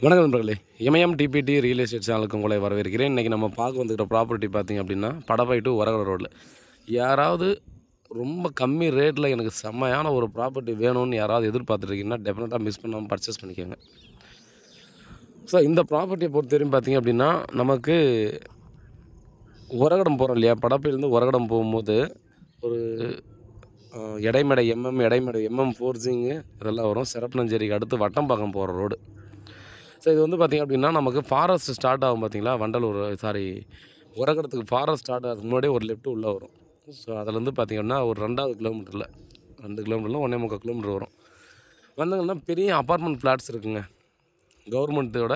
வணக்கம் நண்பர்களே, MIM DBT real estate சேனலுக்கு உங்களை வரவேற்கிறேன். இன்றைக்கி நம்ம பார்க்க வந்துக்கிற ப்ராப்பர்ட்டி பார்த்திங்க அப்படின்னா படப்பை டு ஒரகட ரோடில். யாராவது ரொம்ப கம்மி ரேட்டில் எனக்கு செம்மையான ஒரு ப்ராப்பர்ட்டி வேணும்னு யாராவது எதிர்பார்த்துருக்கீங்கன்னா டெஃபினட்டாக மிஸ் பண்ணாமல் பர்ச்சேஸ் பண்ணிக்கோங்க. ஸோ இந்த ப்ராப்பர்ட்டியை பொறுத்தவரையும் பார்த்திங்க அப்படின்னா நமக்கு ஒரகடம் போகிறோம் இல்லையா, படப்பையிலேருந்து ஒரகடம் போகும்போது ஒரு இடைமடை எம்எம் ஃபோர்ஸிங்கு இதெல்லாம் வரும். சிறப்பனஞ்சேரிக்கு அடுத்து வட்டம்பாக்கம் போகிற ரோடு. ஸோ இது வந்து பார்த்திங்க அப்படின்னா நமக்கு ஃபாரஸ்ட் ஸ்டார்ட் ஆகும் பார்த்திங்களா, வண்டலூர் ஒரகடத்துக்கு ஃபாரஸ்ட் ஸ்டார்ட் ஆகிறதுக்கு முன்னாடியே ஒரு லெஃப்ட்டு உள்ளே வரும். ஸோ அதிலேருந்து பார்த்திங்கன்னா ஒரு 2 கிலோமீட்டரில் 2 கிலோமீட்டரில் 1.25 கிலோமீட்டர் வரும். வந்தங்கன்னா பெரிய அப்பார்ட்மெண்ட் ஃப்ளாட்ஸ் இருக்குங்க. கவர்மெண்ட்டோட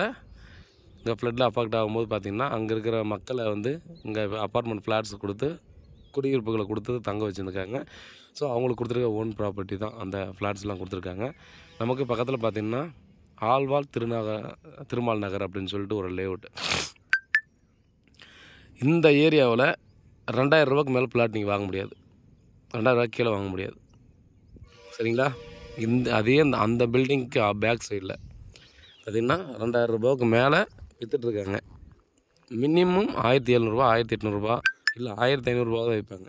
இங்கே ஃப்ளட்டில் அஃபெக்ட் ஆகும்போது பார்த்திங்கன்னா அங்கே இருக்கிற மக்களை வந்து இங்கே அப்பார்ட்மெண்ட் ஃப்ளாட்ஸ் கொடுத்து குடியிருப்புகளை கொடுத்து தங்க வச்சுருக்காங்க. ஸோ அவங்களுக்கு கொடுத்துருக்க ஓன் ப்ராப்பர்ட்டி தான் அந்த ஃப்ளாட்ஸ்லாம் கொடுத்துருக்காங்க. நமக்கு பக்கத்தில் பார்த்திங்கன்னா ஆழ்வாள் திருமால் நகர் அப்படின்னு சொல்லிட்டு ஒரு லேஅவுட். இந்த ஏரியாவில் 2000 ரூபாய்க்கு மேலே பிளாட் நீங்கள் வாங்க முடியாது, 2000 ரூபாய்க்கு கீழே வாங்க முடியாது. சரிங்களா? அந்த பில்டிங்க்கு பேக் சைடில் பார்த்திங்கன்னா 2000 ரூபாய்க்கு மேலே விற்றுட்ருக்காங்க. மினிமம் 1700 1800 இல்லை 1500 தான் வைப்பாங்க.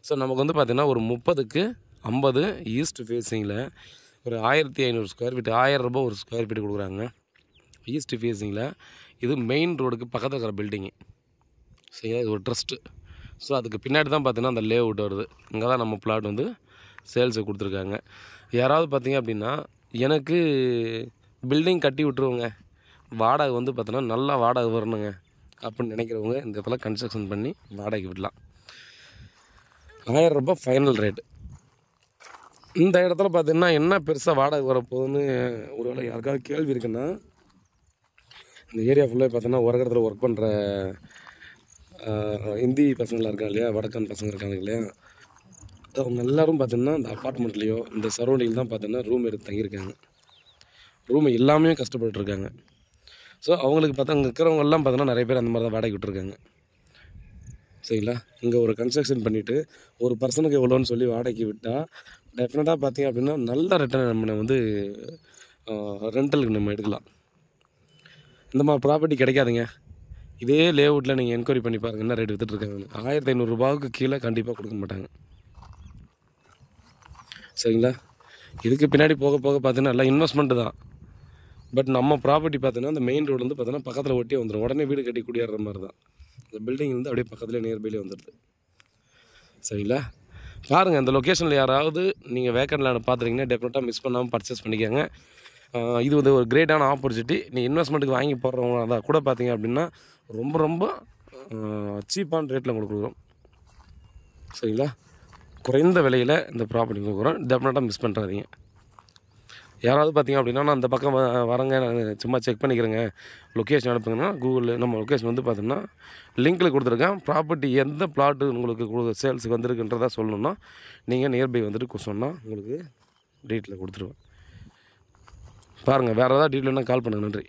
ஸோ நமக்கு வந்து பார்த்திங்கன்னா ஒரு 30க்கு 50 ஈஸ்ட் ஃபேஸிங்கில் ஒரு 1500 ஸ்கொயர் ஃபீட் 1000 ரூபா ஒரு ஸ்கொயர் ஃபீட் கொடுக்குறாங்க. ஈஸ்ட் ஃபேஸிங்கில் இது மெயின் ரோடுக்கு பக்கத்தில் இருக்கிற பில்டிங்கு. சரிங்களா? இது ஒரு ட்ரஸ்ட்டு. ஸோ அதுக்கு பின்னாடி தான் பார்த்திங்கன்னா அந்த லேஅவுட் வருது. இங்கே தான் நம்ம பிளாட் வந்து சேல்ஸுக்கு கொடுத்துருக்காங்க. யாராவது பார்த்திங்க அப்படின்னா எனக்கு பில்டிங் கட்டி விட்டுருவோங்க, வாடகை வந்து பார்த்தோன்னா நல்லா வாடகை வரணுங்க அப்படின்னு நினைக்கிறவங்க இந்த இடத்துல கன்ஸ்ட்ரக்ஷன் பண்ணி வாடகைக்கு விடலாம். 1000 ரூபா ஃபைனல் ரேட்டு. இந்த இடத்துல பார்த்திங்கன்னா என்ன பெருசாக வாடகை வரப்போகுதுன்னு ஒருவேளை யாருக்காவது கேள்வி இருக்குன்னா, இந்த ஏரியா ஃபுல்லாக பார்த்தோன்னா ஒரு இடத்துல ஒர்க் பண்ணுற ஹிந்தி பசங்களாம் இருக்காங்க இல்லையா, வடக்கான் பசங்க இருக்காங்க இல்லையா, அவங்க எல்லோரும் பார்த்திங்கன்னா இந்த அப்பார்ட்மெண்ட்லேயோ இந்த சரௌண்டிங் தான் பார்த்திங்கன்னா ரூம் எடுத்து தங்கியிருக்காங்க. ரூம் எல்லாமே கஷ்டப்பட்டுருக்காங்க. ஸோ அவங்களுக்கு பார்த்தா அங்கே இருக்கிறவங்கெல்லாம் பார்த்தோன்னா நிறைய பேர் அந்த மாதிரி தான் வாடகை விட்டுருக்காங்க. சரிங்களா? இங்கே ஒரு கன்ஸ்ட்ரக்ஷன் பண்ணிவிட்டு ஒரு பர்சனுக்கு எவ்வளோன்னு சொல்லி வாடகைக்கு விட்டால் டெஃபினட்டாக பார்த்திங்க அப்படின்னா நல்ல ரிட்டர்ன் நம்ம வந்து ரெண்டலுக்கு நம்ம எடுக்கலாம். இந்த மாதிரி ப்ராப்பர்ட்டி கிடைக்காதுங்க. இதே லேஅவுட்டில் நீங்கள் என்கொயரி பண்ணி பாருங்கள் என்ன ரேட் விற்றுட்ருக்காங்க. 1500 ரூபாவுக்கு கீழே கண்டிப்பாக கொடுக்க மாட்டாங்க. சரிங்களா? இதுக்கு பின்னாடி போக போக பார்த்தீங்கன்னா எல்லாம் இன்வெஸ்ட்மெண்ட்டு தான். பட் நம்ம ப்ராப்பர்ட்டி பார்த்தீங்கன்னா அந்த மெயின் ரோடு வந்து பார்த்தீங்கன்னா பக்கத்தில் ஒட்டியே வந்துடும். உடனே வீடு கட்டி குடியேற மாதிரி தான். இந்த பில்டிங் வந்து அப்படியே பக்கத்துலேயே நியர்பைலேயே வந்துடுது. சரிங்களா? பாருங்கள், இந்த லொக்கேஷனில் யாராவது நீங்கள் வேக்கண்ட் லேண்ட் பார்த்துருக்கீங்கன்னா டெஃபினட்டாக மிஸ் பண்ணாமல் பர்ச்சேஸ் பண்ணிக்கோங்க. இது வந்து ஒரு கிரேட்டான ஆப்பர்ச்சுனிட்டி. நீ இன்வெஸ்ட்மெண்ட்டுக்கு வாங்கி போடுறவங்க அதான் கூட பார்த்தீங்க அப்படின்னா ரொம்ப ரொம்ப சீப்பான ரேட்டில் உங்களுக்கு கொடுக்குறோம். சரிங்களா? குறைந்த விலையில் இந்த ப்ராப்பர்ட்டி கொடுக்குறோம். டெஃபினட்டாக மிஸ் பண்ணுறாதீங்க. யாராவது பார்த்திங்க அப்படின்னா நான் அந்த பக்கம் வரங்க, நான் சும்மா செக் பண்ணிக்கிறேங்க, லொக்கேஷன் அனுப்புங்கன்னா கூகுளில் நம்ம லொக்கேஷன் வந்து பார்த்தோம்னா லிங்க்கில் கொடுத்துருக்கேன். ப்ராப்பர்ட்டி எந்த பிளாட்டு உங்களுக்கு சேல்ஸுக்கு வந்திருக்குன்றதா சொல்லணுன்னா நீங்கள் நியர்பை வந்துட்டு சொன்னால் உங்களுக்கு டீட்டெயிலில் கொடுத்துருவேன். பாருங்கள், வேறு ஏதாவது டீட்டெயில்னா கால் பண்ணுங்கள். நன்றி.